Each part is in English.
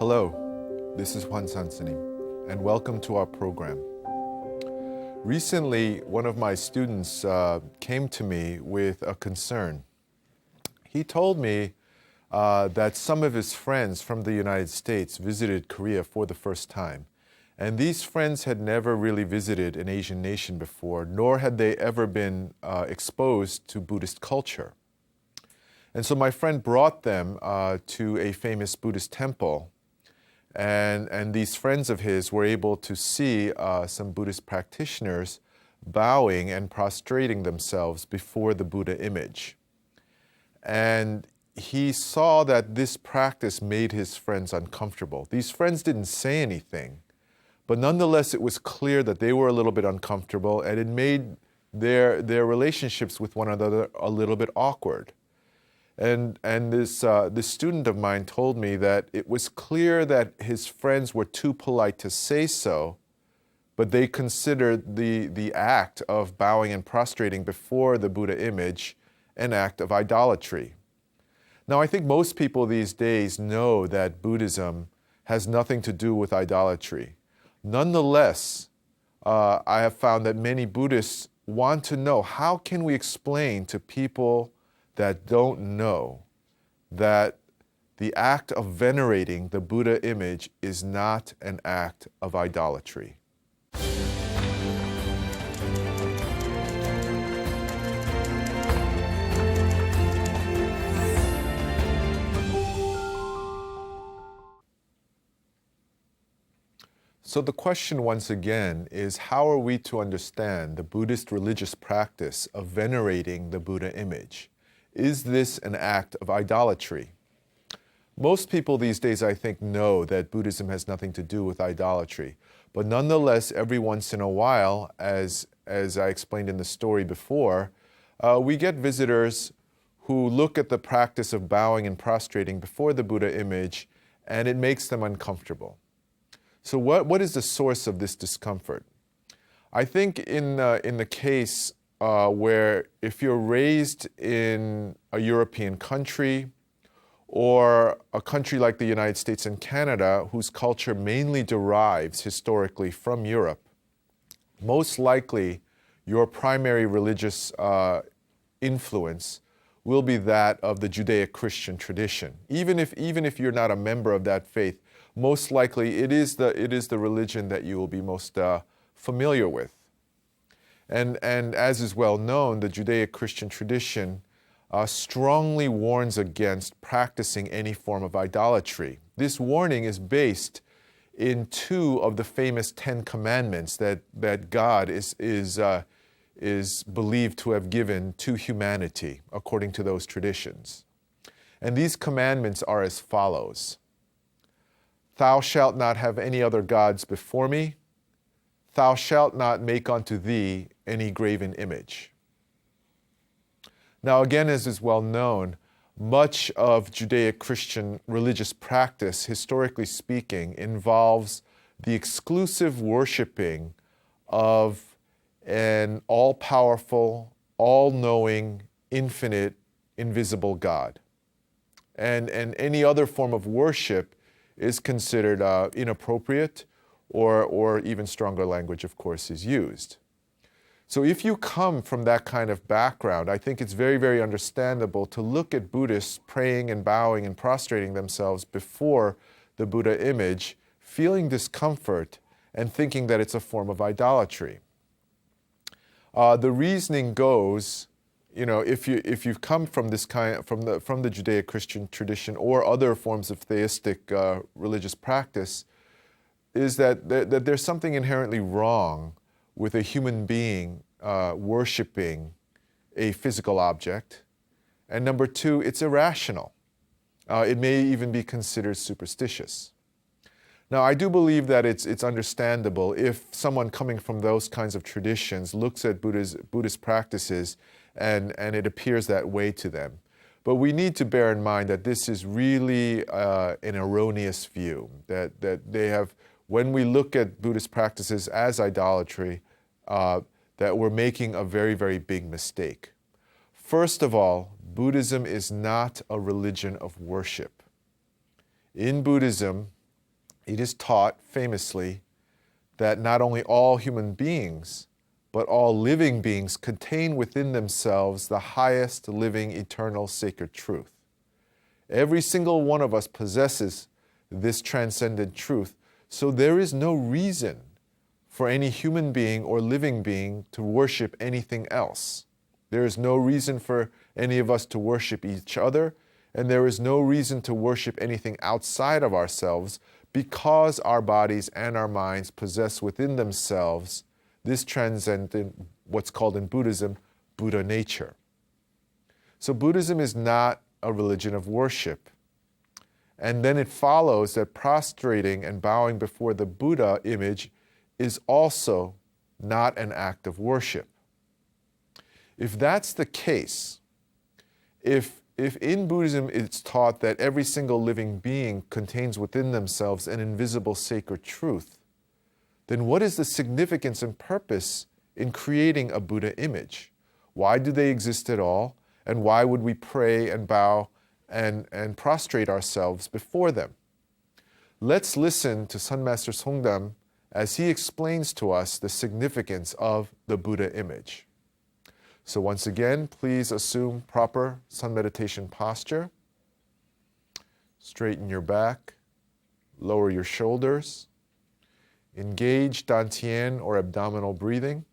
Hello, this is Hwan Sansanim, and welcome to our program. Recently, one of my students came to me with a concern. He told me that some of his friends from the United States visited Korea for the first time. And these friends had never really visited an Asian nation before, nor had they ever been exposed to Buddhist culture. And so my friend brought them to a famous Buddhist temple. And these friends of his were able to see some Buddhist practitioners bowing and prostrating themselves before the Buddha image. And he saw that this practice made his friends uncomfortable. These friends didn't say anything, but nonetheless it was clear that they were a little bit uncomfortable, and it made their relationships with one another a little bit awkward. And this student of mine told me that it was clear that his friends were too polite to say so, but they considered the act of bowing and prostrating before the Buddha image an act of idolatry. Now, I think most people these days know that Buddhism has nothing to do with idolatry. Nonetheless, I have found that many Buddhists want to know, how can we explain to people that don't know that the act of venerating the Buddha image is not an act of idolatry? So the question once again is, how are we to understand the Buddhist religious practice of venerating the Buddha image? Is this an act of idolatry? Most people these days, I think, know that Buddhism has nothing to do with idolatry. But nonetheless, every once in a while, as I explained in the story before, we get visitors who look at the practice of bowing and prostrating before the Buddha image, and it makes them uncomfortable. So what is the source of this discomfort? I think in the case where if you're raised in a European country or a country like the United States and Canada, whose culture mainly derives historically from Europe, most likely your primary religious influence will be that of the Judeo-Christian tradition. Even if you're not a member of that faith, most likely it is the religion that you will be most familiar with. And as is well known, the Judeo-Christian tradition strongly warns against practicing any form of idolatry. This warning is based in two of the famous 10 commandments that God is believed to have given to humanity, according to those traditions. And these commandments are as follows. Thou shalt not have any other gods before me. Thou shalt not make unto thee any graven image. Now, again, as is well known, much of Judeo-Christian religious practice, historically speaking, involves the exclusive worshiping of an all-powerful, all-knowing, infinite, invisible God. And any other form of worship is considered inappropriate, or even stronger language, of course, is used. So if you come from that kind of background, I think it's very, very understandable to look at Buddhists praying and bowing and prostrating themselves before the Buddha image, feeling discomfort and thinking that it's a form of idolatry. The reasoning goes, if you've come from this from the Judeo-Christian tradition or other forms of theistic religious practice, is that there's something inherently wrong with a human being worshiping a physical object, and number two, it's irrational. It may even be considered superstitious. Now, I do believe that it's understandable if someone coming from those kinds of traditions looks at Buddhist practices and it appears that way to them. But we need to bear in mind that this is really an erroneous view, that they have, when we look at Buddhist practices as idolatry, that we're making a very, very big mistake. First of all, Buddhism is not a religion of worship. In Buddhism, it is taught famously that not only all human beings, but all living beings contain within themselves the highest living eternal sacred truth. Every single one of us possesses this transcendent truth, so there is no reason for any human being or living being to worship anything else. There is no reason for any of us to worship each other, and there is no reason to worship anything outside of ourselves, because our bodies and our minds possess within themselves this transcendent, what's called in Buddhism, Buddha nature. So Buddhism is not a religion of worship. And then it follows that prostrating and bowing before the Buddha image is also not an act of worship. If that's the case, if in Buddhism it's taught that every single living being contains within themselves an invisible sacred truth, then what is the significance and purpose in creating a Buddha image? Why do they exist at all? And why would we pray and bow and prostrate ourselves before them? Let's listen to Sun Master Songdam as he explains to us the significance of the Buddha image. So once again, please assume proper sun meditation posture. Straighten your back, lower your shoulders, engage dantian or abdominal breathing.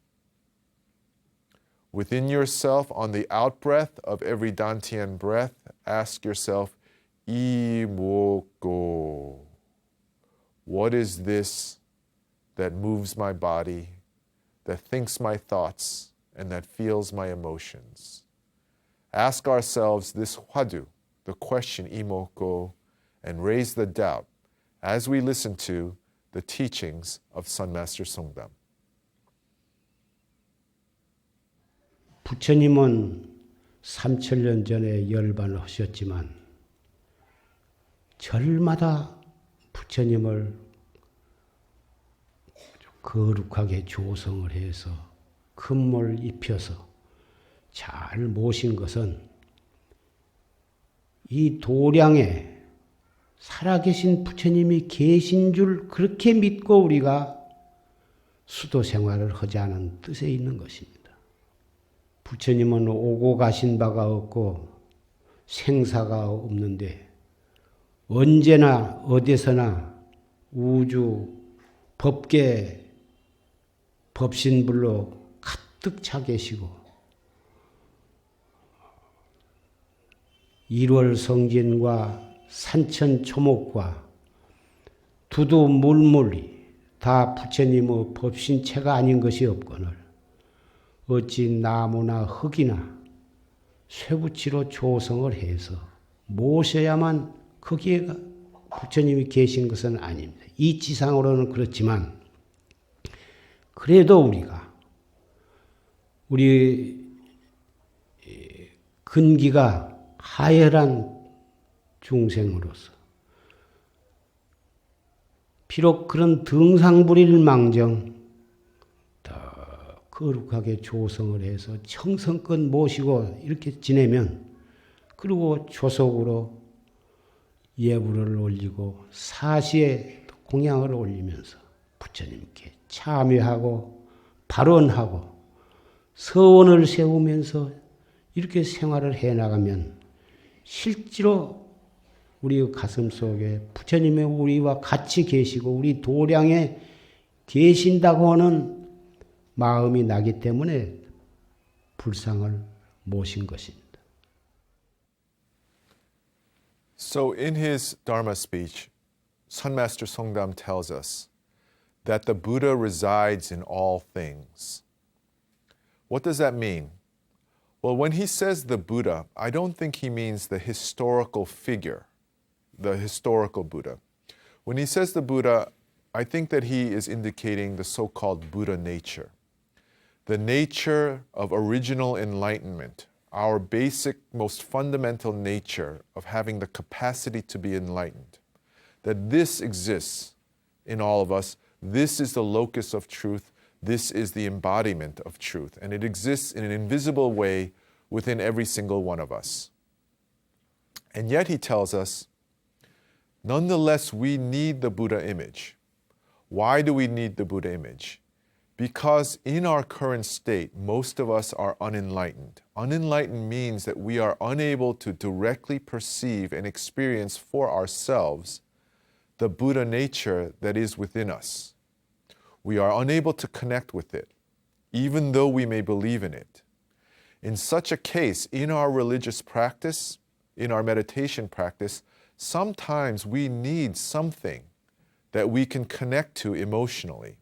Within yourself, on the out-breath of every dantian breath, ask yourself, Imoko. What is this that moves my body, that thinks my thoughts, and that feels my emotions? Ask ourselves this hwadu, the question Imoko, and raise the doubt as we listen to the teachings of Sun Master Songdam. 부처님은 3000년 전에 열반을 하셨지만 절마다 부처님을 거룩하게 조성을 해서 금모를 입혀서 잘 모신 것은 이 도량에 살아계신 부처님이 계신 줄 그렇게 믿고 우리가 수도 생활을 하자는 뜻에 있는 것입니다. 부처님은 오고 가신 바가 없고 생사가 없는데 언제나 어디서나 우주 법계 법신불로 가득 차 계시고 일월성진과 산천초목과 두두물물이 다 부처님의 법신체가 아닌 것이 없거늘 어찌 나무나 흙이나 쇠붙이로 조성을 해서 모셔야만 거기에 부처님이 계신 것은 아닙니다. 이 지상으로는 그렇지만 그래도 우리 근기가 하열한 중생으로서 비록 그런 등상불일 망정 더 거룩하게 조성을 해서 청성껏 모시고 이렇게 지내면 그리고 조속으로 예불을 올리고 사시에 공양을 올리면서 부처님께 참여하고 발언하고 서원을 세우면서 이렇게 생활을 해나가면 실제로 우리 가슴 속에 부처님의 우리와 같이 계시고 우리 도량에 계신다고 하는 마음이 나기 때문에 불상을 모신 것입니다. So in his Dharma speech, Sun Master Songdam tells us that the Buddha resides in all things. What does that mean? Well, when he says the Buddha, I don't think he means the historical figure, the historical Buddha. When he says the Buddha, I think that he is indicating the so-called Buddha nature, the nature of original enlightenment, our basic, most fundamental nature of having the capacity to be enlightened, that this exists in all of us. This is the locus of truth. This is the embodiment of truth, and it exists in an invisible way within every single one of us. And yet he tells us, Nonetheless, we need the Buddha image. Why do we need the Buddha image? Because in our current state, most of us are unenlightened. Unenlightened means that we are unable to directly perceive and experience for ourselves the Buddha nature that is within us. We are unable to connect with it, even though we may believe in it. In such a case, in our religious practice, in our meditation practice, sometimes we need something that we can connect to emotionally.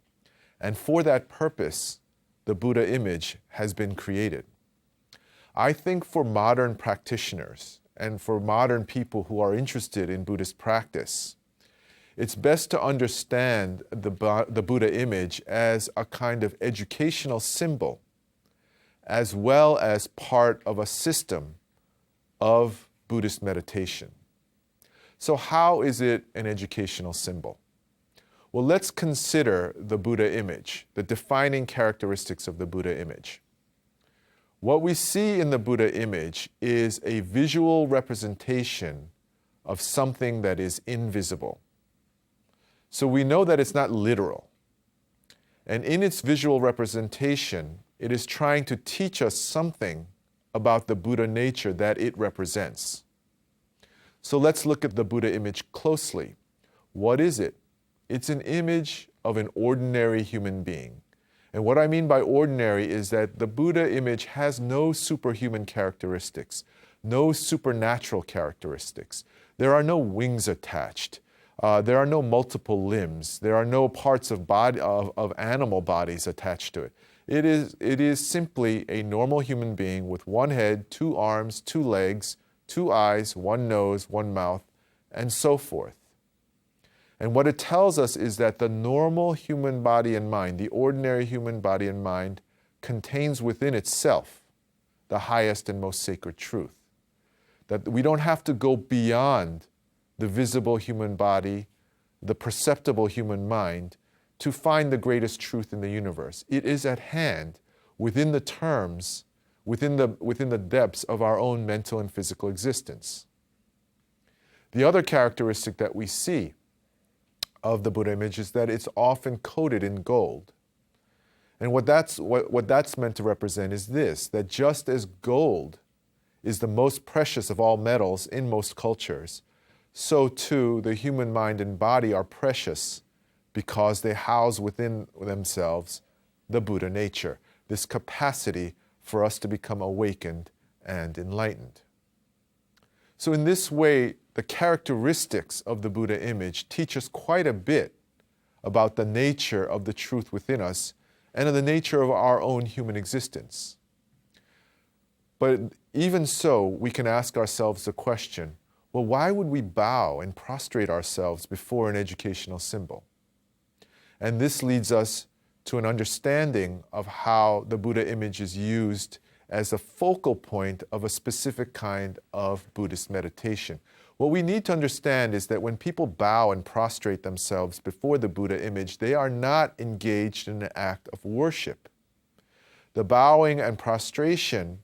And for that purpose, the Buddha image has been created. I think for modern practitioners and for modern people who are interested in Buddhist practice, it's best to understand the Buddha image as a kind of educational symbol, as well as part of a system of Buddhist meditation. So how is it an educational symbol? Well, let's consider the Buddha image, the defining characteristics of the Buddha image. What we see in the Buddha image is a visual representation of something that is invisible. So we know that it's not literal. And in its visual representation, it is trying to teach us something about the Buddha nature that it represents. So let's look at the Buddha image closely. What is it? It's an image of an ordinary human being. And what I mean by ordinary is that the Buddha image has no superhuman characteristics, no supernatural characteristics. There are no wings attached. There are no multiple limbs. There are no parts of animal bodies attached to it. It is simply a normal human being with one head, two arms, two legs, two eyes, one nose, one mouth, and so forth. And what it tells us is that the normal human body and mind, the ordinary human body and mind, contains within itself the highest and most sacred truth. That we don't have to go beyond the visible human body, the perceptible human mind, to find the greatest truth in the universe. It is at hand, within the terms, within the depths of our own mental and physical existence. The other characteristic that we see of the Buddha image is that it's often coated in gold. And what that's meant to represent is this, that just as gold is the most precious of all metals in most cultures, so too the human mind and body are precious because they house within themselves the Buddha nature, this capacity for us to become awakened and enlightened. So in this way, the characteristics of the Buddha image teach us quite a bit about the nature of the truth within us and of the nature of our own human existence. But even so, we can ask ourselves the question, well, why would we bow and prostrate ourselves before an educational symbol? And this leads us to an understanding of how the Buddha image is used as a focal point of a specific kind of Buddhist meditation. What we need to understand is that when people bow and prostrate themselves before the Buddha image, they are not engaged in an act of worship. The bowing and prostration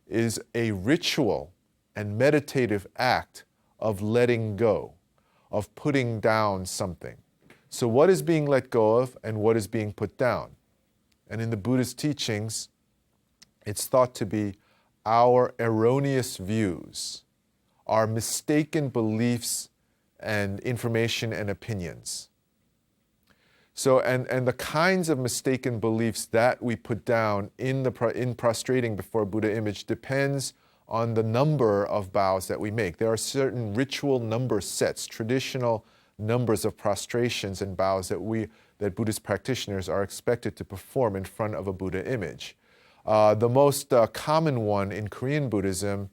is a ritual and meditative act of letting go, of putting down something. So what is being let go of and what is being put down? And in the Buddhist teachings, it's thought to be our erroneous views, our mistaken beliefs and information and opinions. So, and the kinds of mistaken beliefs that we put down in prostrating before a Buddha image depends on the number of bows that we make. There are certain ritual number sets, traditional numbers of prostrations and bows that Buddhist practitioners are expected to perform in front of a Buddha image. The most common one in Korean Buddhism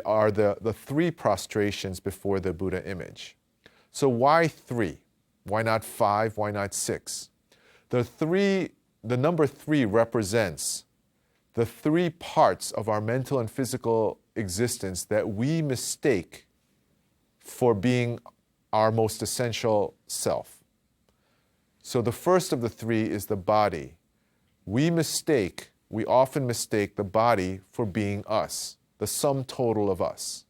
are the three prostrations before the Buddha image. So why three? Why not 5? Why not 6? The number 3 represents the 3 parts of our mental and physical existence that we mistake for being our most essential self. So the first of the 3 is the body. We often mistake the body for being us, the sum total of us.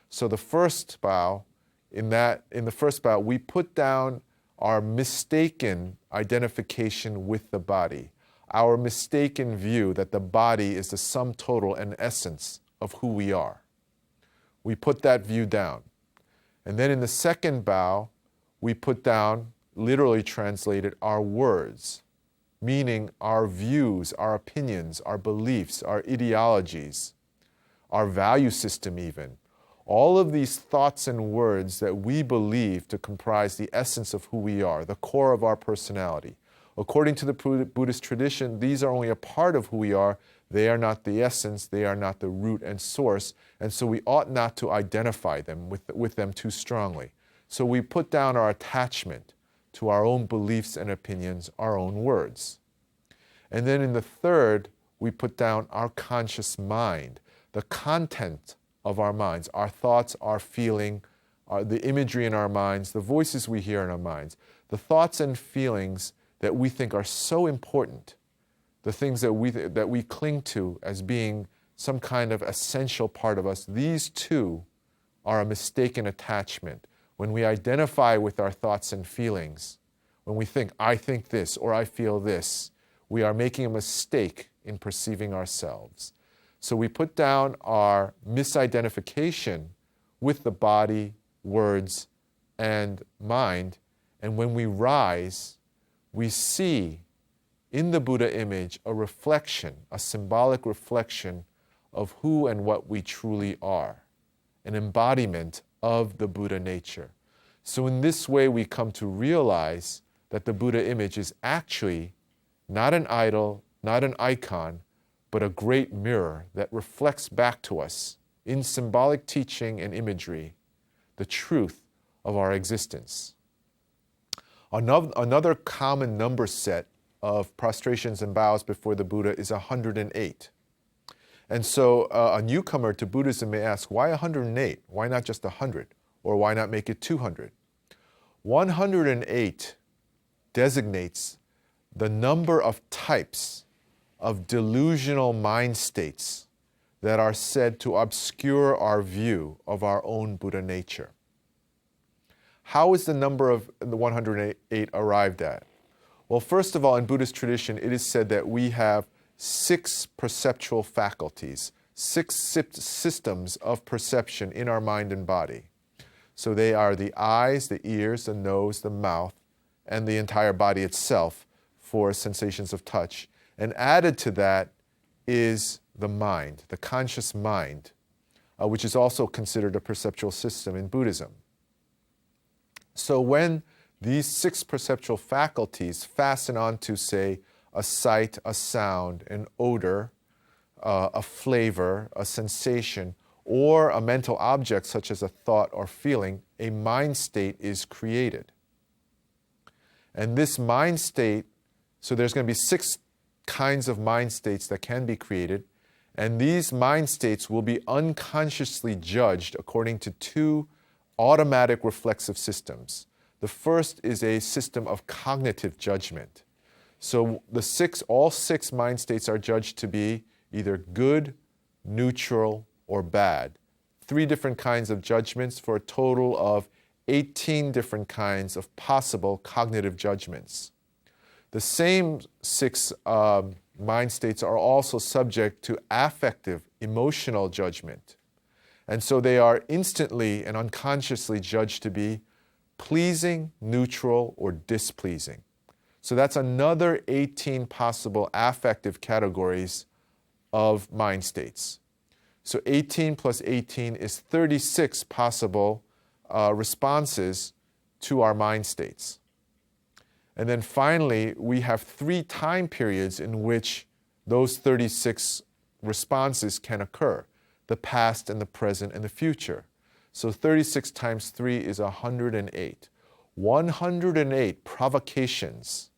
So the first bow in the first bow, we put down our mistaken identification with the body, our mistaken view that the body is the sum total and essence of who we are. We put that view down. And then in the second bow, we put down, literally translated, our words, meaning our views, our opinions, our beliefs, our ideologies, our value system even. All of these thoughts and words that we believe to comprise the essence of who we are, the core of our personality. According to the Buddhist tradition, these are only a part of who we are. They are not the essence, they are not the root and source, and so we ought not to identify them with them too strongly. So we put down our attachment to our own beliefs and opinions, our own words. And then in the third, we put down our conscious mind, the content of our minds, our thoughts, our feeling, the imagery in our minds, the voices we hear in our minds, the thoughts and feelings that we think are so important, the things that we cling to as being some kind of essential part of us. These too are a mistaken attachment. When we identify with our thoughts and feelings, when we think, I think this or I feel this, we are making a mistake in perceiving ourselves. So we put down our misidentification with the body, words, and mind, and when we rise, we see in the Buddha image a reflection, a symbolic reflection of who and what we truly are, an embodiment of the Buddha nature. So in this way, we come to realize that the Buddha image is actually not an idol, not an icon, but a great mirror that reflects back to us in symbolic teaching and imagery the truth of our existence. Another common number set of prostrations and bows before the Buddha is 108. And so a newcomer to Buddhism may ask, why 108? Why not just 100? Or why not make it 200? 108 designates the number of types of delusional mind states that are said to obscure our view of our own Buddha nature. How is the number of the 108 arrived at? Well, first of all, in Buddhist tradition, it is said that we have 6 perceptual faculties, 6 systems of perception in our mind and body. So they are the eyes, the ears, the nose, the mouth, and the entire body itself for sensations of touch. And added to that is the mind, the conscious mind, which is also considered a perceptual system in Buddhism. So when these 6 perceptual faculties fasten onto, say, a sight, a sound, an odor, a flavor, a sensation, or a mental object such as a thought or feeling, a mind state is created. And this mind state, so there's going to be 6 kinds of mind states that can be created, and these mind states will be unconsciously judged according to 2 automatic reflexive systems. The first is a system of cognitive judgment. So all 6 mind states are judged to be either good, neutral, or bad. 3 different kinds of judgments for a total of 18 different kinds of possible cognitive judgments. The same 6 mind states are also subject to affective, emotional judgment. And so they are instantly and unconsciously judged to be pleasing, neutral, or displeasing. So that's another 18 possible affective categories of mind states. So 18 plus 18 is 36 possible responses to our mind states. And then finally, we have 3 time periods in which those 36 responses can occur: the past and the present and the future. So 36 times 3 is 108. 108 provocations,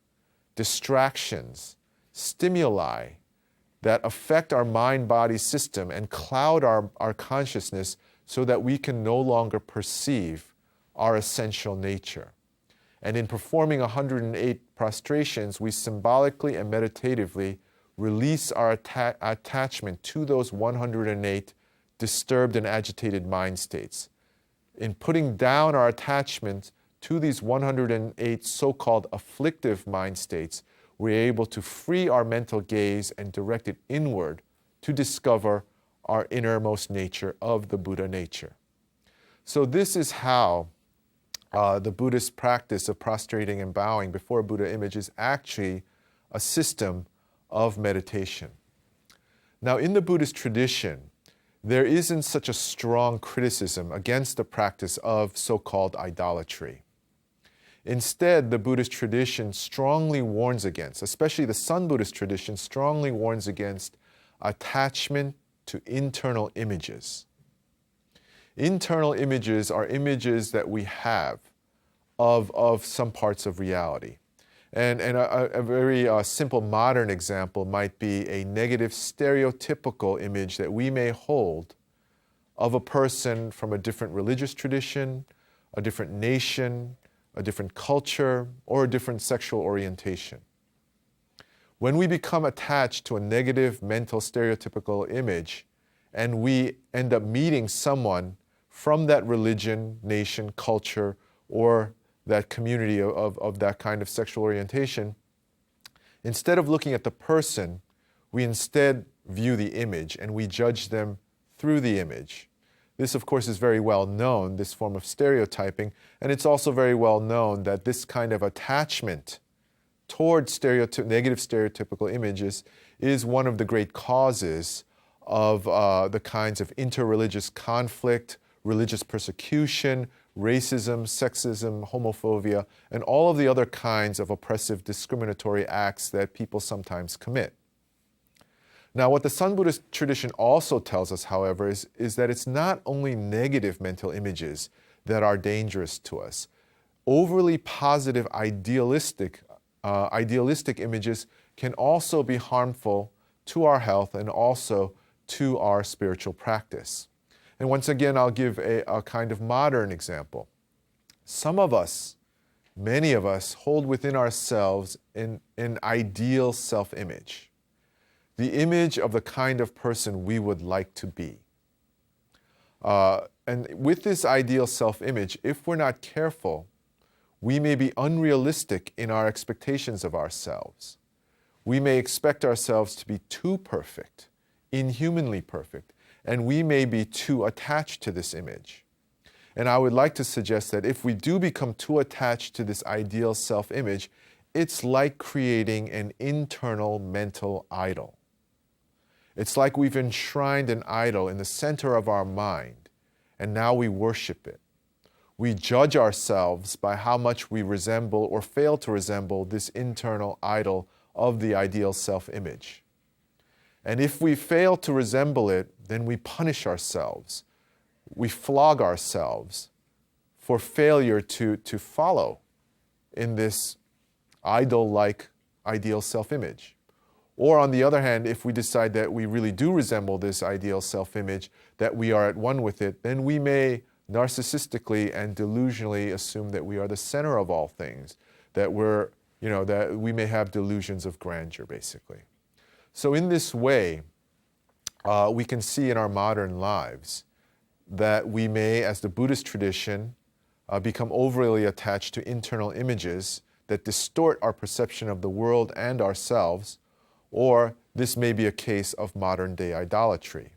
distractions, stimuli that affect our mind-body system and cloud our consciousness so that we can no longer perceive our essential nature. And in performing 108 prostrations, we symbolically and meditatively release our attachment to those 108 disturbed and agitated mind states. in putting down our attachment to these 108 so-called afflictive mind states, we're able to free our mental gaze and direct it inward to discover our innermost nature of the Buddha nature. So this is how the Buddhist practice of prostrating and bowing before a Buddha image is actually a system of meditation. Now, in the Buddhist tradition, there isn't such a strong criticism against the practice of so-called idolatry. Instead, the Buddhist tradition strongly warns against, especially the Sun Buddhist tradition, strongly warns against attachment to internal images. Internal images are images that we have of some parts of reality. And a very simple modern example might be a negative stereotypical image that we may hold of a person from a different religious tradition, a different nation, a different culture, or a different sexual orientation. When we become attached to a negative mental stereotypical image and we end up meeting someone from that religion, nation, culture, or that community of that kind of sexual orientation, instead of looking at the person, we instead view the image and we judge them through the image. This, of course, is very well known, this form of stereotyping, and it's also very well known that this kind of attachment towards negative stereotypical images is one of the great causes of the kinds of interreligious conflict, religious persecution, racism, sexism, homophobia, and all of the other kinds of oppressive, discriminatory acts that people sometimes commit. Now, what the Sun Buddhist tradition also tells us, however, is that it's not only negative mental images that are dangerous to us. Overly positive, idealistic images can also be harmful to our health and also to our spiritual practice. And once again, I'll give a kind of modern example. Some of us, many of us, hold within ourselves an ideal self-image, the image of the kind of person we would like to be. And with this ideal self-image, if we're not careful, we may be unrealistic in our expectations of ourselves. We may expect ourselves to be too perfect, inhumanly perfect, and we may be too attached to this image. And I would like to suggest that if we do become too attached to this ideal self-image, it's like creating an internal mental idol. It's like we've enshrined an idol in the center of our mind, and now we worship it. We judge ourselves by how much we resemble or fail to resemble this internal idol of the ideal self-image. And if we fail to resemble it, then we punish ourselves. We flog ourselves for failure to follow in this idol-like ideal self-image. Or on the other hand, if we decide that we really do resemble this ideal self-image, that we are at one with it, then we may narcissistically and delusionally assume that we are the center of all things, that that we may have delusions of grandeur, basically. So in this way, we can see in our modern lives that we may, as the Buddhist tradition, become overly attached to internal images that distort our perception of the world and ourselves, or this may be a case of modern-day idolatry.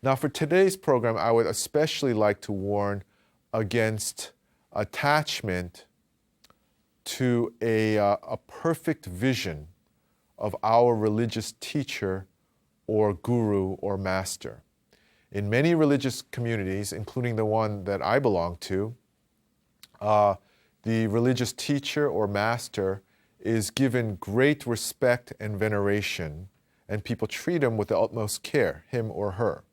Now, for today's program, I would especially like to warn against attachment to a perfect vision of our religious teacher or guru or master. In many religious communities, including the one that I belong to, the religious teacher or master is given great respect and veneration, and people treat him with the utmost care, him or her.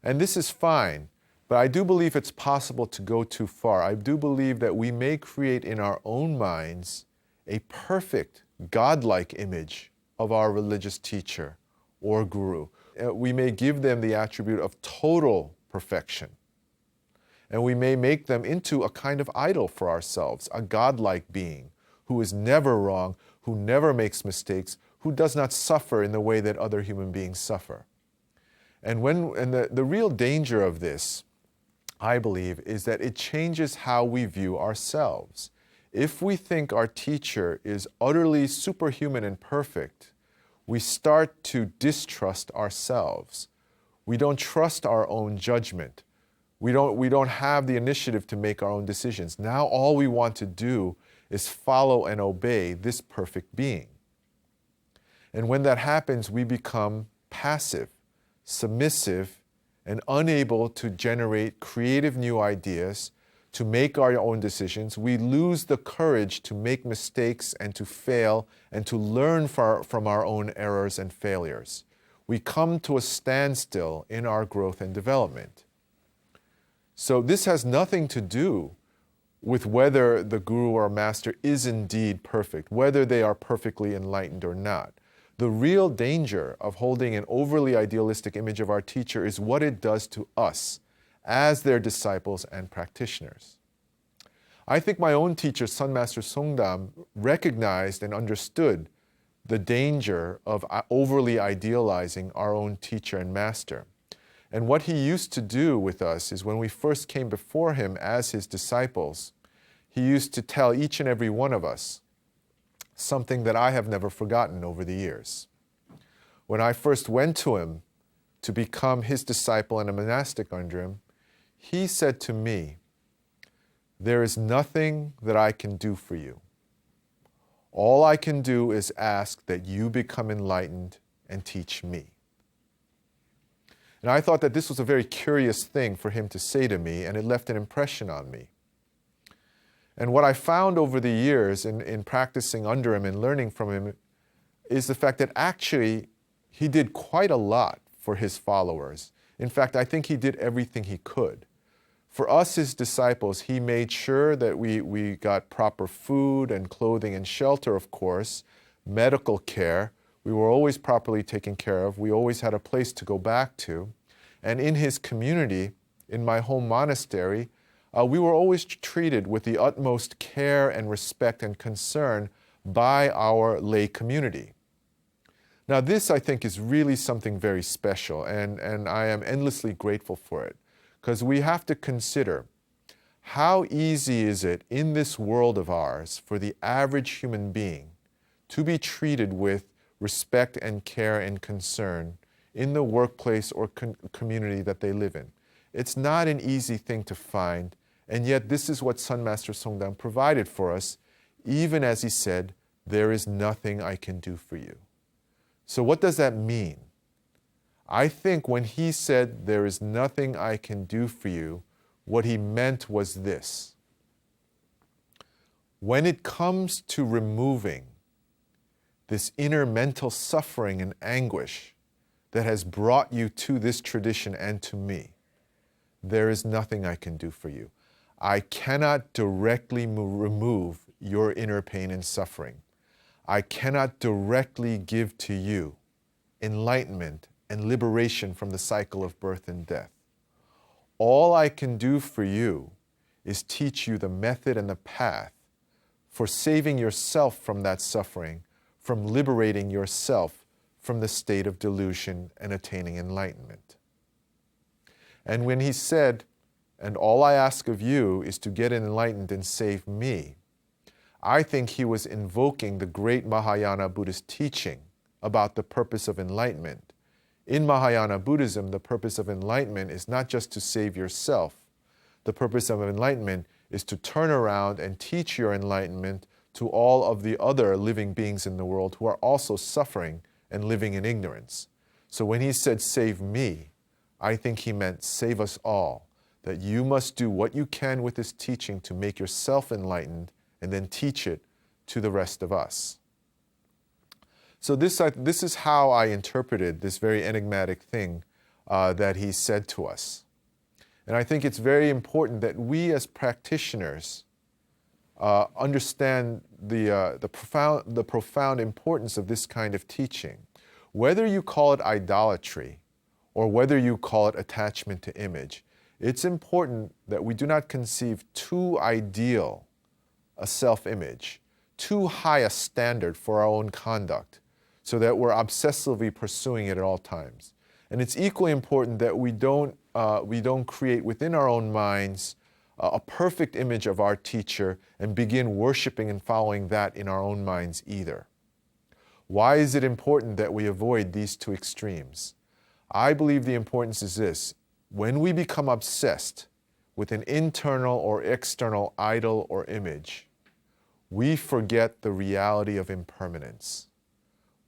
And this is fine, but I do believe it's possible to go too far. I do believe that we may create in our own minds a perfect, godlike image of our religious teacher or guru. We may give them the attribute of total perfection. And we may make them into a kind of idol for ourselves, a godlike being who is never wrong, who never makes mistakes, who does not suffer in the way that other human beings suffer. And the real danger of this I believe, is that it changes how we view ourselves. If we think our teacher is utterly superhuman and perfect, we start to distrust ourselves. We don't trust our own judgment. We don't have the initiative to make our own decisions. Now all we want to do is follow and obey this perfect being. And when that happens, we become passive, submissive, and unable to generate creative new ideas, to make our own decisions. We lose the courage to make mistakes and to fail and to learn from our own errors and failures. We come to a standstill in our growth and development. So this has nothing to do with whether the guru or master is indeed perfect, whether they are perfectly enlightened or not. The real danger of holding an overly idealistic image of our teacher is what it does to us as their disciples and practitioners. I think my own teacher, Sun Master Songdam, recognized and understood the danger of overly idealizing our own teacher and master. And what he used to do with us is when we first came before him as his disciples, he used to tell each and every one of us something that I have never forgotten over the years. When I first went to him to become his disciple and a monastic under him, he said to me, "There is nothing that I can do for you. All I can do is ask that you become enlightened and teach me." And I thought that this was a very curious thing for him to say to me, and it left an impression on me. And what I found over the years in practicing under him and learning from him is the fact that actually he did quite a lot for his followers. In fact, I think he did everything he could. For us, his disciples, he made sure that we got proper food and clothing and shelter, of course, medical care. We were always properly taken care of. We always had a place to go back to. And in his community, in my home monastery, we were always treated with the utmost care and respect and concern by our lay community. Now this, I think, is really something very special, and I am endlessly grateful for it, because we have to consider how easy is it in this world of ours for the average human being to be treated with respect and care and concern in the workplace or community that they live in. It's not an easy thing to find, and yet this is what Sun Master Songdam provided for us, even as he said, "There is nothing I can do for you." So what does that mean? I think when he said, "There is nothing I can do for you," what he meant was this: when it comes to removing this inner mental suffering and anguish that has brought you to this tradition and to me, there is nothing I can do for you. I cannot directly remove your inner pain and suffering. I cannot directly give to you enlightenment and liberation from the cycle of birth and death. All I can do for you is teach you the method and the path for saving yourself from that suffering, from liberating yourself from the state of delusion and attaining enlightenment. And when he said, "And all I ask of you is to get enlightened and save me," I think he was invoking the great Mahayana Buddhist teaching about the purpose of enlightenment. In Mahayana Buddhism, the purpose of enlightenment is not just to save yourself. The purpose of enlightenment is to turn around and teach your enlightenment to all of the other living beings in the world who are also suffering and living in ignorance. So when he said, "Save me," I think he meant save us all, that you must do what you can with this teaching to make yourself enlightened and then teach it to the rest of us. So this is how I interpreted this very enigmatic thing that he said to us. And I think it's very important that we as practitioners understand the profound importance of this kind of teaching. Whether you call it idolatry or whether you call it attachment to image, it's important that we do not conceive too ideal a self-image, too high a standard for our own conduct, so that we're obsessively pursuing it at all times. And it's equally important that we don't create within our own minds a perfect image of our teacher and begin worshiping and following that in our own minds either. Why is it important that we avoid these two extremes? I believe the importance is this. When we become obsessed with an internal or external idol or image, we forget the reality of impermanence.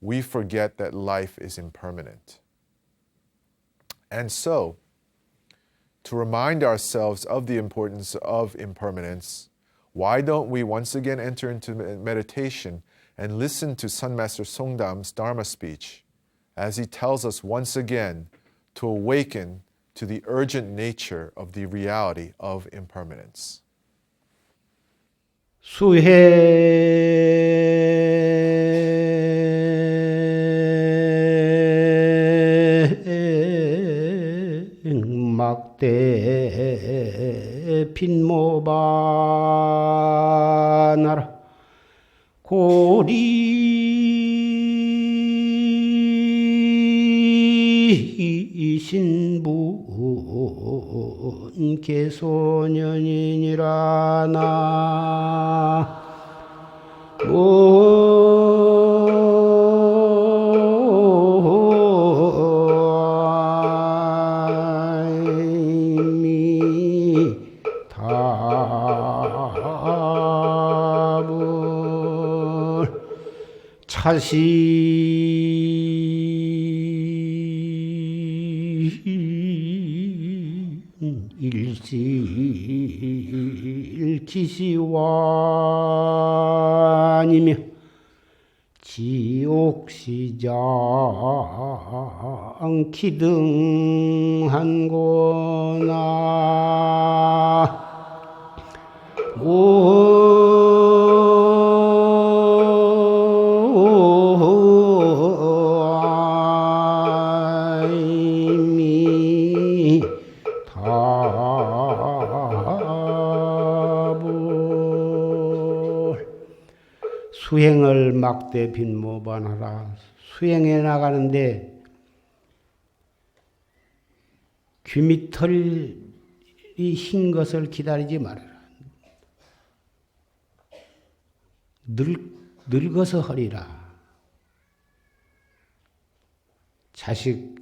We forget that life is impermanent. And so, to remind ourselves of the importance of impermanence, why don't we once again enter into meditation and listen to Sun Master Songdam's Dharma speech as he tells us once again to awaken to the urgent nature of the reality of impermanence. 막대 빈모바나라 고리 신분 개소년이니라 나 다시 일실기시완이며 지옥시장 기등한고나 수행을 막대 빈모반하라. 수행해 나가는데 귀밑털이 흰 것을 기다리지 말아라. 늙어서 허리라. 자식,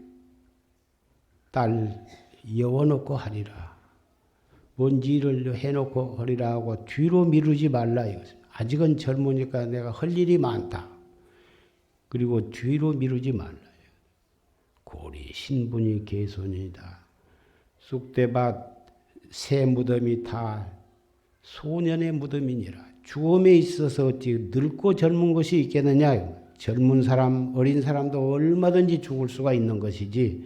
딸 여워놓고 하리라. 뭔지 일을 해놓고 허리라 하고 뒤로 미루지 말라 이것입니다. 아직은 젊으니까 내가 할 일이 많다. 그리고 뒤로 미루지 말라요. 고리 신분이 개손이다. 쑥대밭 새 무덤이 다 소년의 무덤이니라. 죽음에 있어서 어찌 늙고 젊은 것이 있겠느냐. 젊은 사람, 어린 사람도 얼마든지 죽을 수가 있는 것이지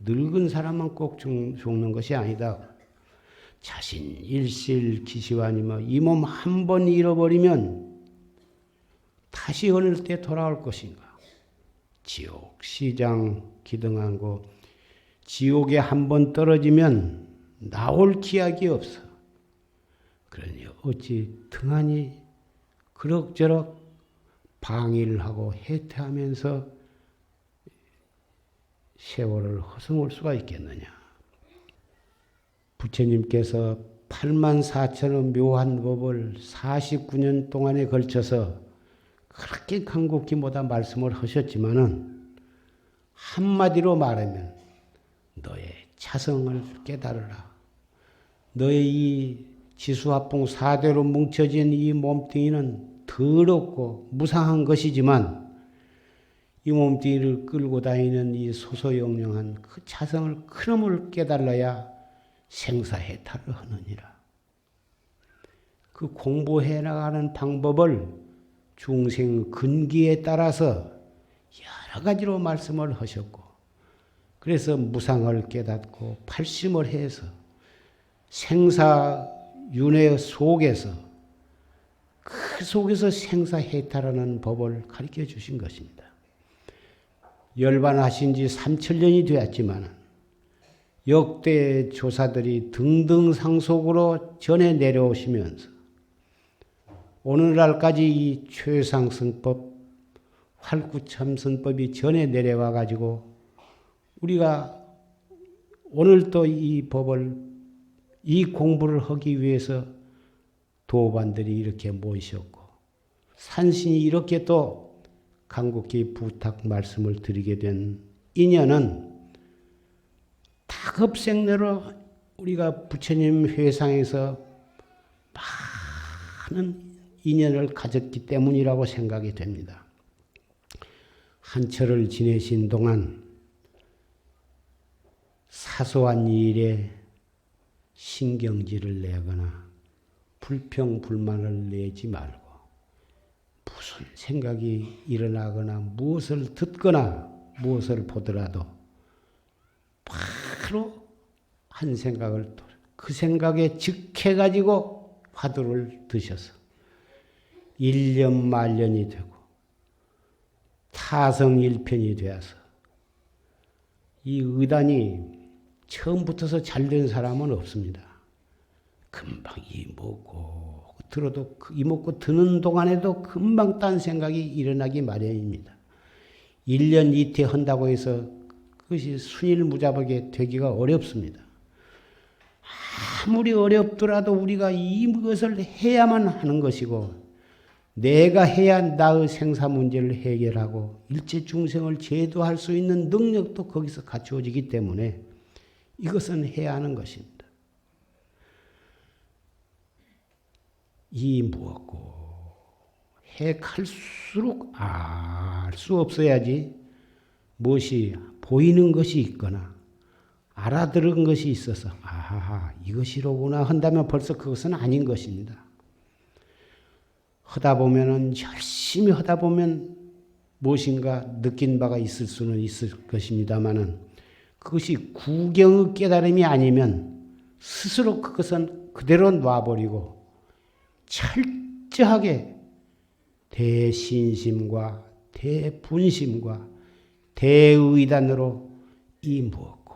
늙은 사람은 꼭 죽는 것이 아니다. 자신 일실 기시환이며 이 몸 한 번 잃어버리면 다시 어느 때 돌아올 것인가. 지옥 시장 기등한고 지옥에 한 번 떨어지면 나올 기약이 없어. 그러니 어찌 등한히 그럭저럭 방일을 하고 해태하면서 세월을 허송할 수가 있겠느냐. 부처님께서 84,000의 묘한 법을 49년 동안에 걸쳐서 그렇게 간곡히 뭐다 말씀을 하셨지만은 한마디로 말하면 너의 차성을 깨달으라. 너의 이 지수합봉 4대로 뭉쳐진 이 몸뚱이는 더럽고 무상한 것이지만 이 몸뚱이를 끌고 다니는 이 소소영령한 그 차성을 큰놈을 깨달아야 생사해탈을 하느니라. 그 공부해 나가는 방법을 중생 근기에 따라서 여러 가지로 말씀을 하셨고, 그래서 무상을 깨닫고 팔심을 해서 생사윤회 속에서 그 속에서 생사해탈하는 법을 가르쳐 주신 것입니다. 열반하신 지 3000년이 되었지만 역대 조사들이 등등상속으로 전해 내려오시면서 오늘날까지 이 최상승법, 활구참선법이 전해 내려와 가지고 우리가 오늘 또 이 법을, 이 공부를 하기 위해서 도반들이 이렇게 모이셨고, 산신이 이렇게 또 간곡히 부탁 말씀을 드리게 된 인연은 다급생내로 우리가 부처님 회상에서 많은 인연을 가졌기 때문이라고 생각이 됩니다. 한철을 지내신 동안 사소한 일에 신경질을 내거나 불평불만을 내지 말고 무슨 생각이 일어나거나 무엇을 듣거나 무엇을 보더라도 바로 한 생각을 그 생각에 즉해가지고 화두를 드셔서 일년말년이 되고 타성일편이 되어서 이 의단이 처음부터서 잘된 사람은 없습니다. 금방 이먹고 들어도 이먹고 드는 동안에도 금방 딴 생각이 일어나기 마련입니다. 1년 이태 한다고 해서 그것이 순일무잡하게 되기가 어렵습니다. 아무리 어렵더라도 우리가 이것을 해야만 하는 것이고 내가 해야 나의 생사 문제를 해결하고 일체 중생을 제도할 수 있는 능력도 거기서 갖추어지기 때문에 이것은 해야 하는 것입니다. 이 무엇고 해갈수록 알 수 없어야지 무엇이 보이는 것이 있거나 알아들은 것이 있어서 아하 이것이로구나 한다면 벌써 그것은 아닌 것입니다. 하다 보면은 열심히 하다 보면 무엇인가 느낀 바가 있을 수는 있을 것입니다만은 그것이 구경의 깨달음이 아니면 스스로 그것은 그대로 놔버리고 철저하게 대신심과 대분심과 대의단으로 이 무엇고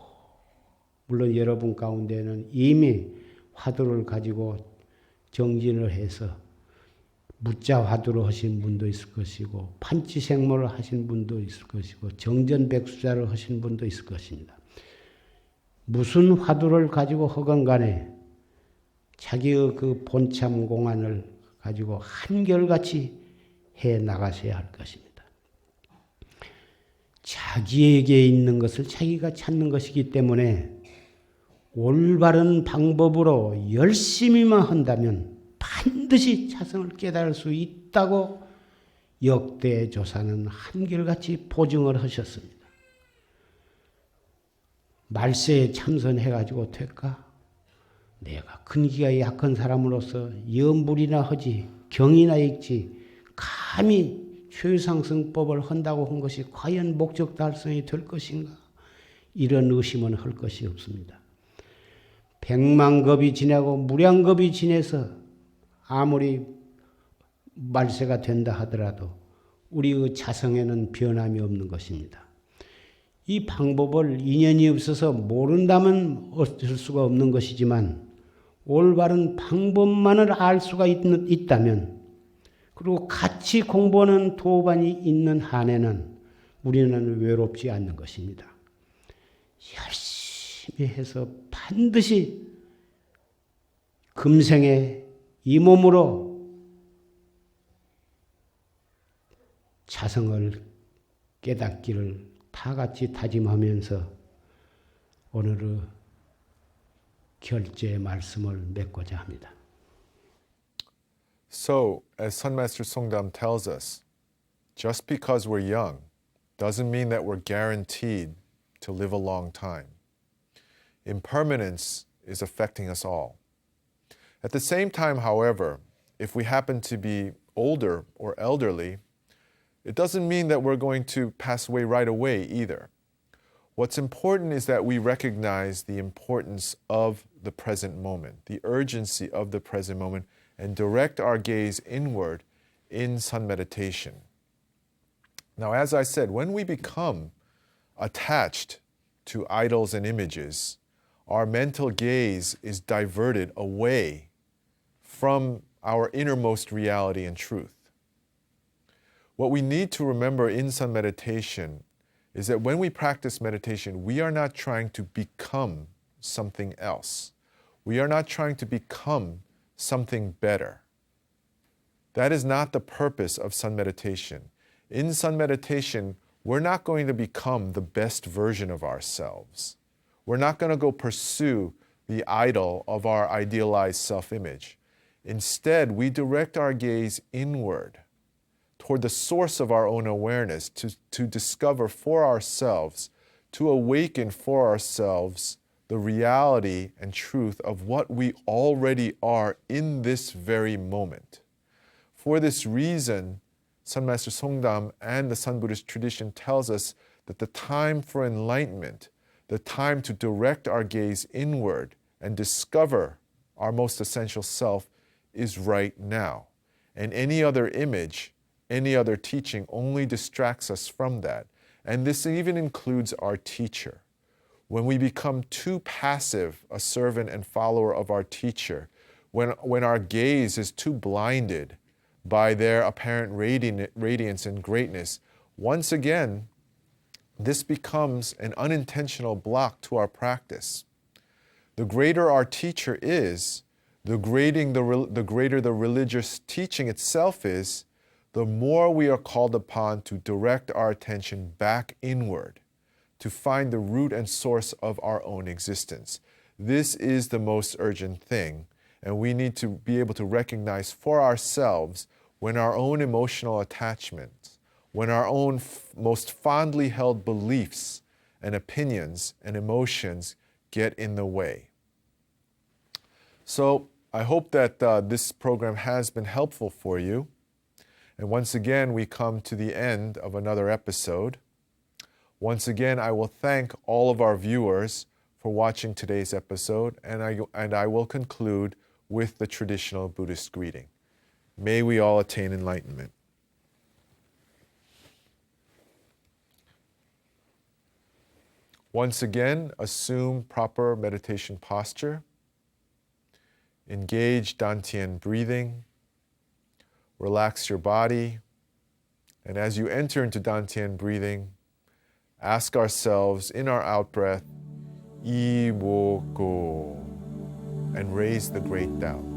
물론 여러분 가운데는 이미 화두를 가지고 정진을 해서 무자 화두로 하신 분도 있을 것이고 판치생모를 하신 분도 있을 것이고 정전백수자를 하신 분도 있을 것입니다. 무슨 화두를 가지고 하건 간에 자기의 그 본참 공안을 가지고 한결같이 해 나가셔야 할 것입니다. 자기에게 있는 것을 자기가 찾는 것이기 때문에 올바른 방법으로 열심히만 한다면 반드시 자성을 깨달을 수 있다고 역대 조사는 한결같이 보증을 하셨습니다. 말세에 참선해가지고 될까? 내가 근기가 약한 사람으로서 염불이나 하지 경이나 읽지 감히 최상승법을 한다고 한 것이 과연 목적 달성이 될 것인가? 이런 의심은 할 것이 없습니다. 백만겁이 지나고 무량겁이 지내서 아무리 말세가 된다 하더라도 우리의 자성에는 변함이 없는 것입니다. 이 방법을 인연이 없어서 모른다면 어쩔 수가 없는 것이지만 올바른 방법만을 알 수가 있다면 그리고 같이 공부하는 도반이 있는 한에는 우리는 외롭지 않는 것입니다. 열심히 해서 반드시 금생에 이 몸으로 자성을 깨닫기를 다 같이 다짐하면서 오늘의 결제 말씀을 맺고자 합니다. So, as Sun Master Songdam tells us, just because we're young doesn't mean that we're guaranteed to live a long time. Impermanence is affecting us all. At the same time, however, if we happen to be older or elderly, it doesn't mean that we're going to pass away right away either. What's important is that we recognize the importance of the present moment, the urgency of the present moment, and direct our gaze inward in sun meditation. Now, as I said, when we become attached to idols and images, our mental gaze is diverted away from our innermost reality and truth. What we need to remember in sun meditation is that when we practice meditation, we are not trying to become something else. We are not trying to become something better. That is not the purpose of sun meditation. In sun meditation, we're not going to become the best version of ourselves. We're not going to go pursue the idol of our idealized self-image. Instead, we direct our gaze inward toward the source of our own awareness to discover for ourselves, to awaken for ourselves the reality and truth of what we already are in this very moment. For this reason, Sun Master Songdam and the Sun Buddhist tradition tells us that the time for enlightenment, the time to direct our gaze inward and discover our most essential self is right now. And any other image, any other teaching only distracts us from that. And this even includes our teacher. When we become too passive, a servant and follower of our teacher, when our gaze is too blinded by their apparent radiance and greatness, once again, this becomes an unintentional block to our practice. The greater our teacher is, the greater the religious teaching itself is, the more we are called upon to direct our attention back inward, to find the root and source of our own existence. This is the most urgent thing, and we need to be able to recognize for ourselves when our own emotional attachments, when our own most fondly held beliefs and opinions and emotions get in the way. So I hope that this program has been helpful for you. And once again, we come to the end of another episode. Once again, I will thank all of our viewers for watching today's episode, and I will conclude with the traditional Buddhist greeting. May we all attain enlightenment. Once again, assume proper meditation posture. Engage Dantian breathing. Relax your body. And as you enter into Dantian breathing, ask ourselves in our out-breath, I Wo Go, and raise the great Tao.